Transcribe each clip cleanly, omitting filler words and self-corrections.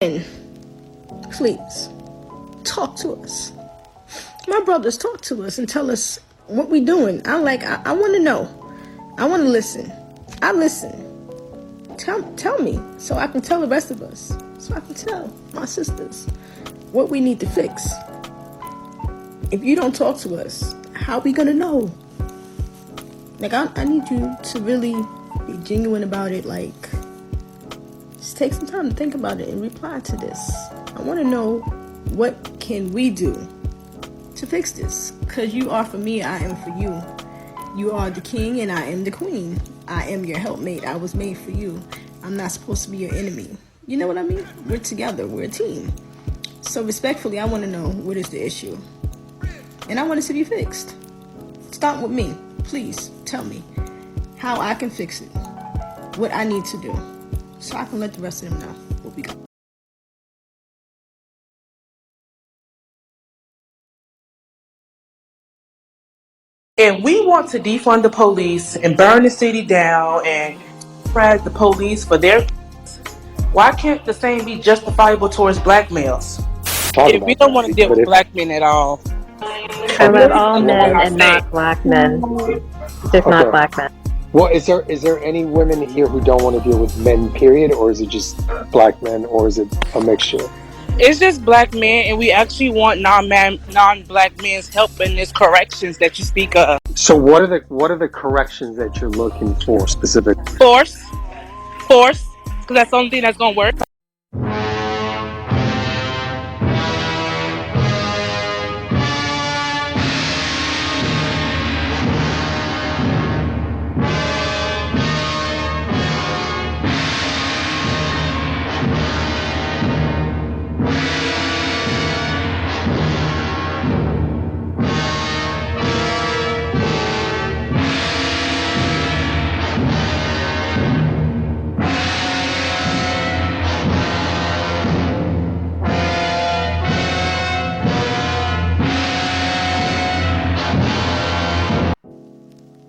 And please, talk to us. My brothers, talk to us and tell us what we doing. I want to know. I want to listen. I listen. Tell me so I can tell the rest of us. So I can tell my sisters what we need to fix. If you don't talk to us, how are we going to know? Like, I need you to really be genuine about it. Like, just take some time to think about it and reply to this. I want to know, what can we do to fix this? Because you are for me, I am for you. You are the king and I am the queen. I am your helpmate. I was made for you. I'm not supposed to be your enemy. You know what I mean? We're together. We're a team. So respectfully, I want to know, what is the issue? And I want it to be fixed. Start with me. Please tell me how I can fix it. What I need to do. So I can let the rest of them know what we got. If we want to defund the police and burn the city down and drag the police for their, why can't the same be justifiable towards black males? Talk If we about don't that. want to deal But with if black men at all, I okay, love we all can well, what men I and say. not black men. Just not okay. black men. Well, is there any women here who don't want to deal with men, period, or is it just black men, or is it a mixture? It's just black men, and we actually want non-black men's help in this corrections that you speak of. So what are the corrections that you're looking for specifically? Force, force, because that's the only thing that's gonna work.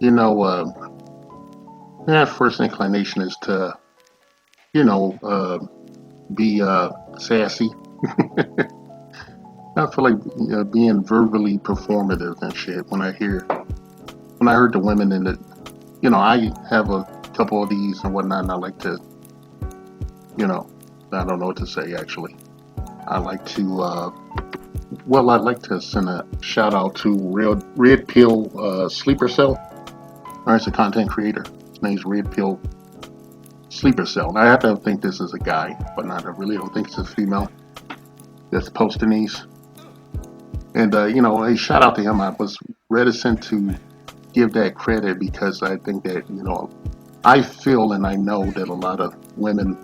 You know, that first inclination is to, you know, be sassy. I feel like being verbally performative and shit. When I heard the women in it, I have a couple of these and whatnot, and I like to, you know, I don't know what to say actually. I like to, I'd like to send a shout out to Red Pill Sleeper Cell. It's a content creator. His name's Red Pill Sleeper Cell. Now, I have to think this is a guy, but not. I really don't think it's a female that's posting these. And a shout out to him. I was reticent to give that credit because I think that I feel and I know that a lot of women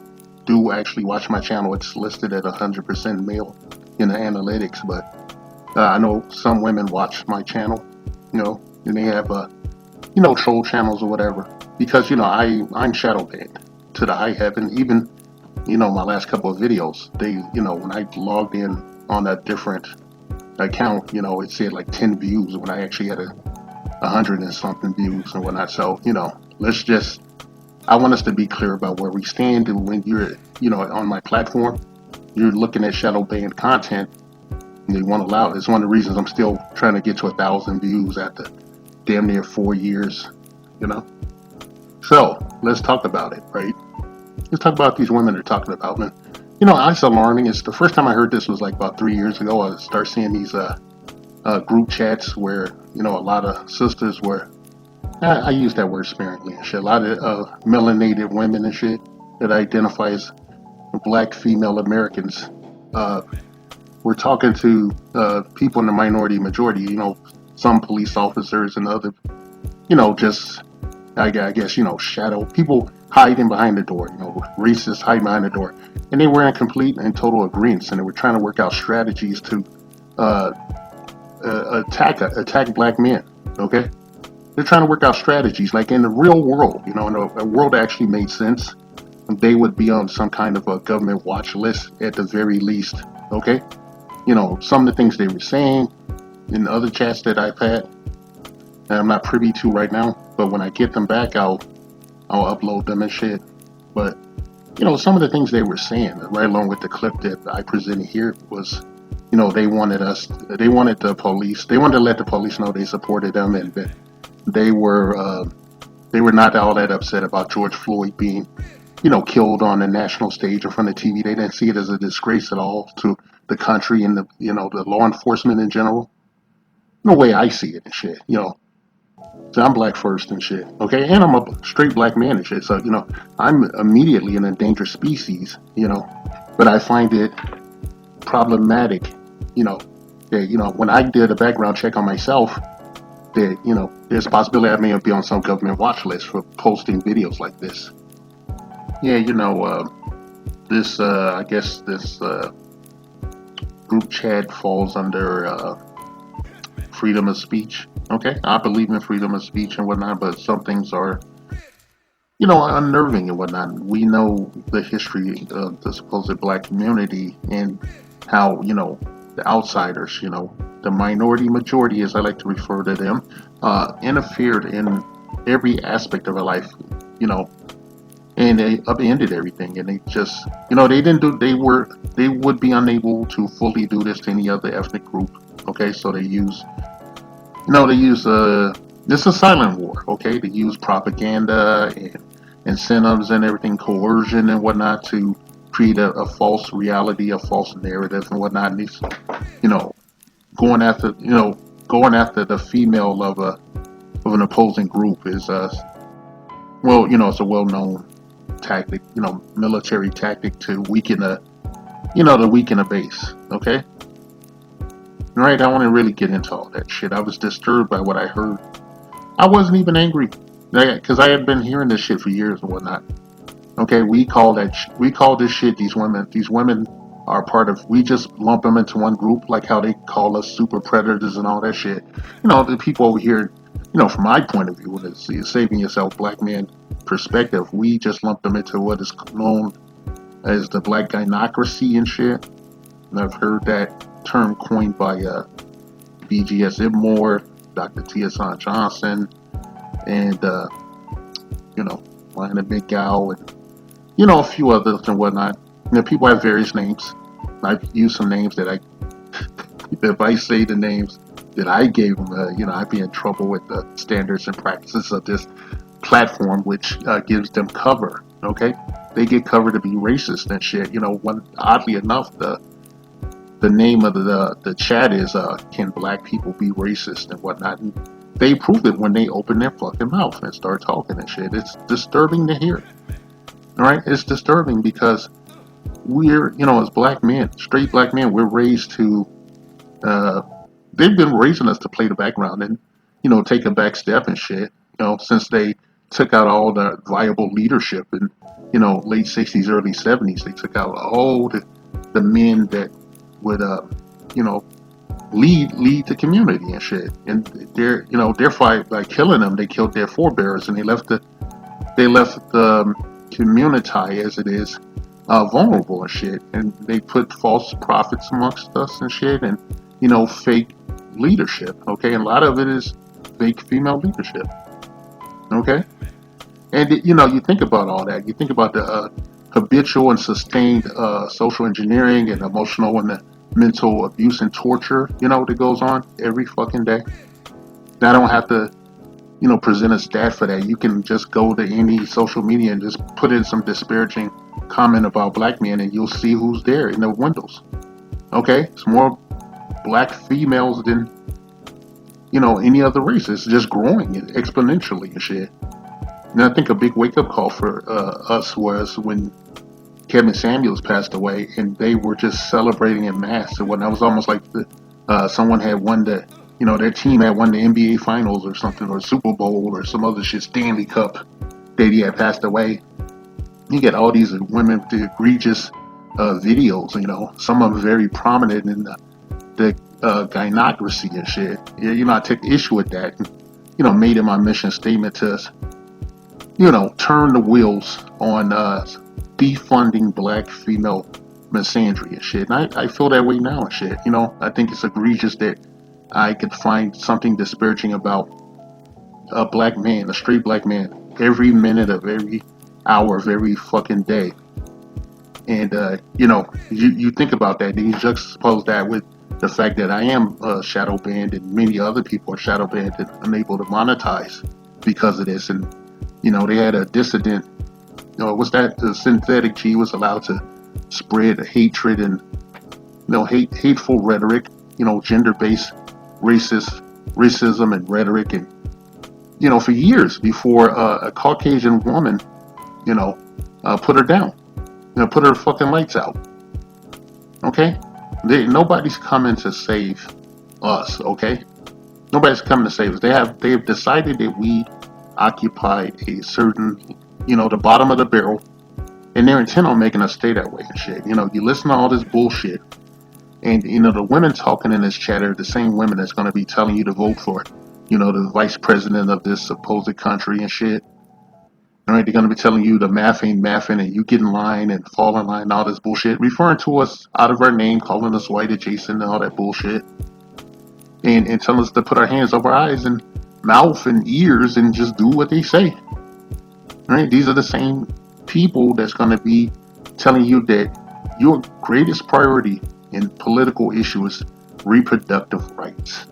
do actually watch my channel. It's listed at 100% male in the analytics, but I know some women watch my channel, and they have troll channels or whatever because I'm shadow banned to the high heaven. Even my last couple of videos, they when I logged in on a different account, it said like 10 views when I actually had 100 and something views and whatnot. So I want us to be clear about where we stand. And when you're on my platform, you're looking at shadow banned content and they won't allow it. It's one of the reasons I'm still trying to get to 1,000 views after damn near 4 years. So let's talk about it, right? Let's talk about these women they're talking about. And it's alarming. It's the first time I heard this was like about 3 years ago. I started seeing these group chats where a lot of sisters were. I use that word sparingly and shit. A lot of melanated women and shit that identify as black female Americans. We're talking to people in the minority majority. Some police officers and other. Just I guess shadow people hiding behind the door. Racists hiding behind the door, and they were in complete and total agreement, and they were trying to work out strategies to uh, attack black men. Okay, they're trying to work out strategies like in the real world. In a world that actually made sense, they would be on some kind of a government watch list at the very least. Okay, some of the things they were saying in other chats that I've had, that I'm not privy to right now. But when I get them back, I'll upload them and shit. But some of the things they were saying, right along with the clip that I presented here, was, they wanted the police, they wanted to let the police know they supported them, and that they were, they were not all that upset about George Floyd being, killed on the national stage in front of TV. They didn't see it as a disgrace at all to the country and the law enforcement in general. No way I see it and shit. So I'm black first and shit, okay? And I'm a straight black man and shit. So, I'm immediately an endangered species. But I find it problematic, that, when I did a background check on myself, that, there's a possibility I may be on some government watch list for posting videos like this. Yeah, this, I guess this group chat falls under freedom of speech. Okay, I believe in freedom of speech and whatnot, but some things are, unnerving and whatnot. We know the history of the supposed black community and how, the outsiders, the minority majority, as I like to refer to them, interfered in every aspect of our life, and they upended everything. And they just, they didn't do, they would be unable to fully do this to any other ethnic group. Okay, so they use, this is a silent war. Okay, they use propaganda and incentives and everything, coercion and whatnot, to create a false reality, a false narrative and whatnot. And these, you know, going after, the female of an opposing group is, it's a well-known tactic, military tactic to weaken a base. Okay. Right, I want to really get into all that shit. I was disturbed by what I heard. I wasn't even angry, because I had been hearing this shit for years and whatnot. Okay, we call this shit. These women are part of. We just lump them into one group, like how they call us super predators and all that shit. The people over here, from my point of view, when it's saving yourself, black man perspective, we just lump them into what is known as the black gynocracy and shit. And I've heard that term coined by BGS Ibmore, Dr. T.S. Johnson, and Lionel McGow, and a few others and whatnot. People have various names. I've used some names that if I say the names that I gave them, I'd be in trouble with the standards and practices of this platform, which gives them cover. Okay, they get cover to be racist and shit. Oddly enough, the name of the chat is "Can Black People Be Racist?" and whatnot. And they prove it when they open their fucking mouth and start talking and shit. It's disturbing to hear. All right, it's disturbing because we're, as black men, straight black men, we're raised to. They've been raising us to play the background and, take a back step and shit. Since they took out all the viable leadership in, late '60s, early '70s, they took out all the men that would lead the community and shit. And their fight by killing them, they killed their forebears and they left the community as it is vulnerable and shit. And they put false prophets amongst us and shit, and fake leadership. Okay, and a lot of it is fake female leadership. Okay, and you think about all that. You think about the habitual and sustained social engineering and emotional and mental abuse and torture, that goes on every fucking day. I don't have to, present a stat for that. You can just go to any social media and just put in some disparaging comment about black men and you'll see who's there in the windows. Okay? It's more black females than, any other race. It's just growing exponentially and shit. And I think a big wake-up call for us was when Kevin Samuels passed away, and they were just celebrating in mass. And when I was almost like someone had won their team had won the NBA Finals or something, or Super Bowl or some other shit, Stanley Cup, that he had passed away. You get all these women with the egregious videos, some of them very prominent in the gynocracy and shit. I took issue with that, and, made it my mission statement to, turn the wheels on defunding black female misandry and shit. And I feel that way now and shit. I think it's egregious that I could find something disparaging about a black man, a straight black man, every minute of every hour of every fucking day. And you think about that, and you juxtapose that with the fact that I am shadow banned, and many other people are shadow banned and unable to monetize because of this. And they had a dissident. What's that? The synthetic G was allowed to spread hatred and hateful rhetoric. Gender-based racism and rhetoric, and for years before a Caucasian woman, put her down. Put her fucking lights out. Okay? Nobody's coming to save us, okay? Nobody's coming to save us. They have decided that we occupy a certain, the bottom of the barrel, and they're intent on making us stay that way and shit. You listen to all this bullshit, and the women talking in this chat are the same women that's going to be telling you to vote for, the vice president of this supposed country and shit. All right, they're going to be telling you the math ain't mathing, and you get in line and fall in line and all this bullshit, referring to us out of our name, calling us white adjacent and all that bullshit, and telling us to put our hands over our eyes and mouth and ears and just do what they say. All right, these are the same people that's going to be telling you that your greatest priority in political issue is reproductive rights.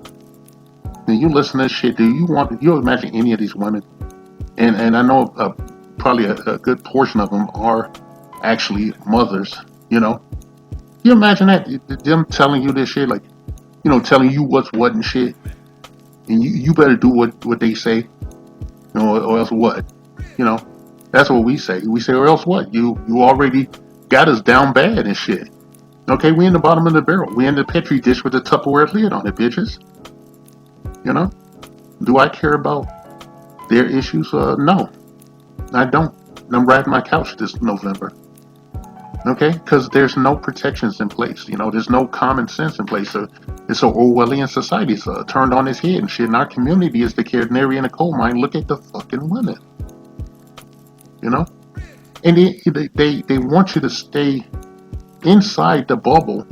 Now you listen to this shit, do you imagine any of these women? And I know probably a good portion of them are actually mothers, You imagine that, them telling you this shit, like, telling you what's what and shit, and you better do what they say, or else what? That's what we say. We say, or else what? You already got us down bad and shit. Okay, we in the bottom of the barrel. We in the petri dish with the Tupperware lid on it, bitches. Do I care about their issues? No, I don't. I'm riding my couch this November. Okay, because there's no protections in place. There's no common sense in place. It's an Orwellian society. It's turned on its head and shit. And our community is the canary in a coal mine. Look at the fucking women. And they want you to stay inside the bubble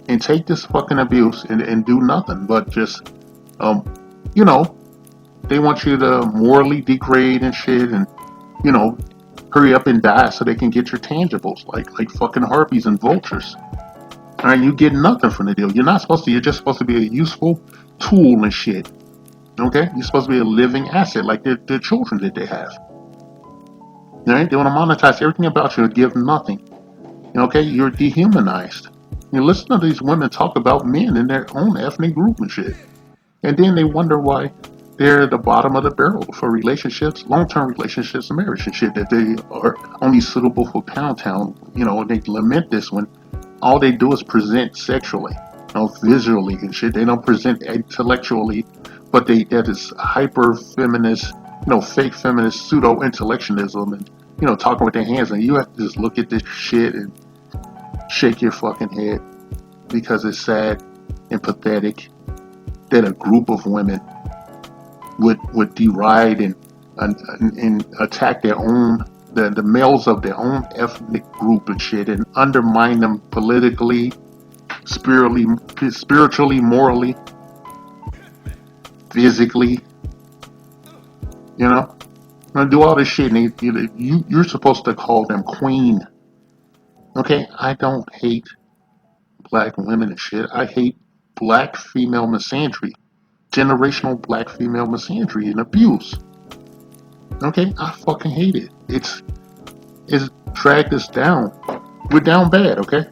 and take this fucking abuse and do nothing but just, they want you to morally degrade and shit, and hurry up and die so they can get your tangibles like fucking harpies and vultures. All right, you get nothing from the deal. You're not supposed to. You're just supposed to be a useful tool and shit. Okay, you're supposed to be a living asset like the children that they have. All right, they want to monetize everything about you and give nothing. Okay, you're dehumanized. You listen to these women talk about men in their own ethnic group and shit, and then they wonder why they're at the bottom of the barrel for relationships, long-term relationships, and marriage and shit, that they are only suitable for Pound Town. And they lament this when all they do is present sexually, visually and shit. They don't present intellectually, but that is hyper feminist, fake feminist pseudo intellectualism, and talking with their hands, and you have to just look at this shit and shake your fucking head, because it's sad and pathetic that a group of women would deride and attack the males of their own ethnic group and shit, and undermine them politically, spiritually, morally, physically. And do all this shit, and you're supposed to call them queen. Okay, I don't hate black women and shit. I hate black female misandry. Generational black female misandry and abuse. Okay, I fucking hate it. It's dragged us down. We're down bad, okay?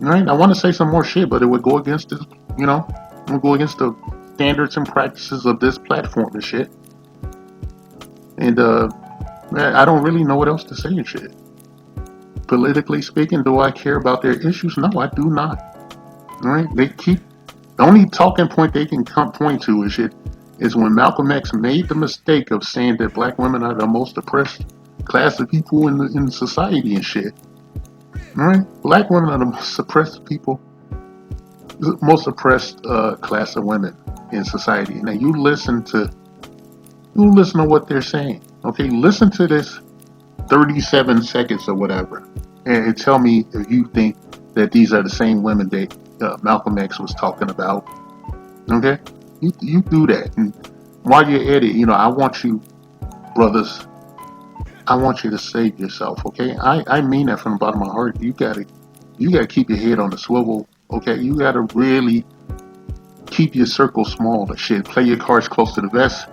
Alright, I want to say some more shit, but it would go against this, it would go against the standards and practices of this platform and shit. And, I don't really know what else to say and shit. Politically speaking, do I care about their issues? No, I do not. Alright, the only talking point they can point to and shit is when Malcolm X made the mistake of saying that black women are the most oppressed class of people in society and shit. Alright? Black women are the most oppressed people, the most oppressed class of women in society. Now you listen to what they're saying. Okay, listen to this 37 seconds or whatever, and tell me if you think that these are the same women that Malcolm X was talking about. Okay? You do that. And while you're at it, I want you, brothers, I want you to save yourself, okay? I mean that from the bottom of my heart. You gotta keep your head on the swivel, okay? You gotta really keep your circle small and shit. Play your cards close to the vest.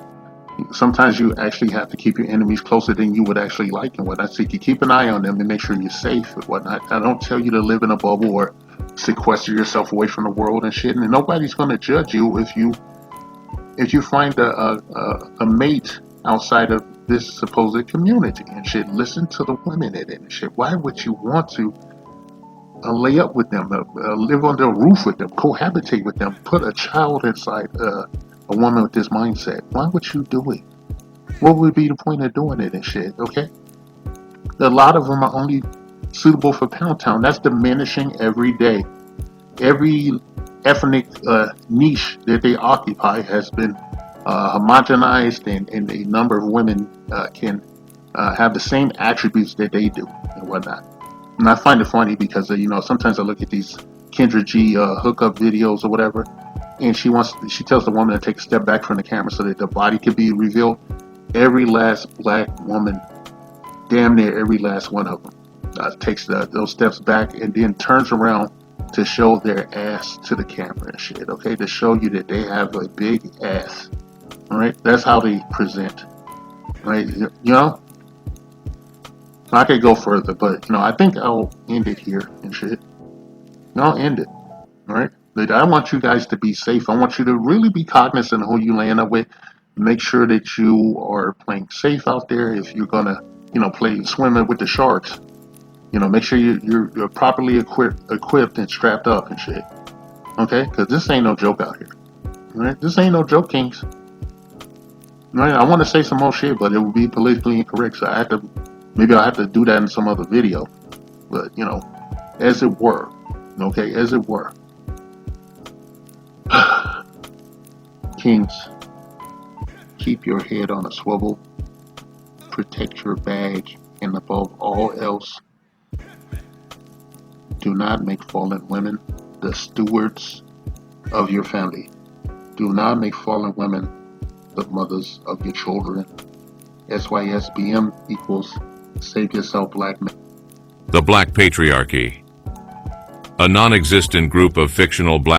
Sometimes you actually have to keep your enemies closer than you would actually like and whatnot. So you keep an eye on them and make sure you're safe and whatnot. I don't tell you to live in a bubble or sequester yourself away from the world and shit. And nobody's gonna judge you if you find a mate outside of this supposed community and shit. Listen to the women in it and shit. Why would you want to lay up with them, live under a roof with them, cohabitate with them, put a child inside a woman with this mindset? Why would you do it? What would be the point of doing it and shit, okay? A lot of them are only suitable for Pound Town. That's diminishing every day. Every ethnic niche that they occupy has been homogenized, and a number of women can have the same attributes that they do and whatnot. And I find it funny because sometimes I look at these Kendra G hookup videos or whatever, and she tells the woman to take a step back from the camera so that the body can be revealed. Every last black woman, damn near every last one of them, takes those steps back and then turns around to show their ass to the camera and shit, okay? To show you that they have a big ass, all right? That's how they present, right? I could go further, but I think I'll end it here and shit. I'll end it, all right? But I want you guys to be safe. I want you to really be cognizant of who you land up with. Make sure that you are playing safe out there. If you're gonna, play swimming with the sharks, make sure you're properly equipped and strapped up and shit. Okay, because this ain't no joke out here. Right? This ain't no joke, Kings. Right? I want to say some more shit, but it would be politically incorrect, so maybe I'll have to do that in some other video. But as it were. Okay, as it were. Kings, keep your head on a swivel, protect your bag, and above all else, do not make fallen women the stewards of your family. Do not make fallen women the mothers of your children. SYSBM equals save yourself, black men. The Black Patriarchy, a non-existent group of fictional black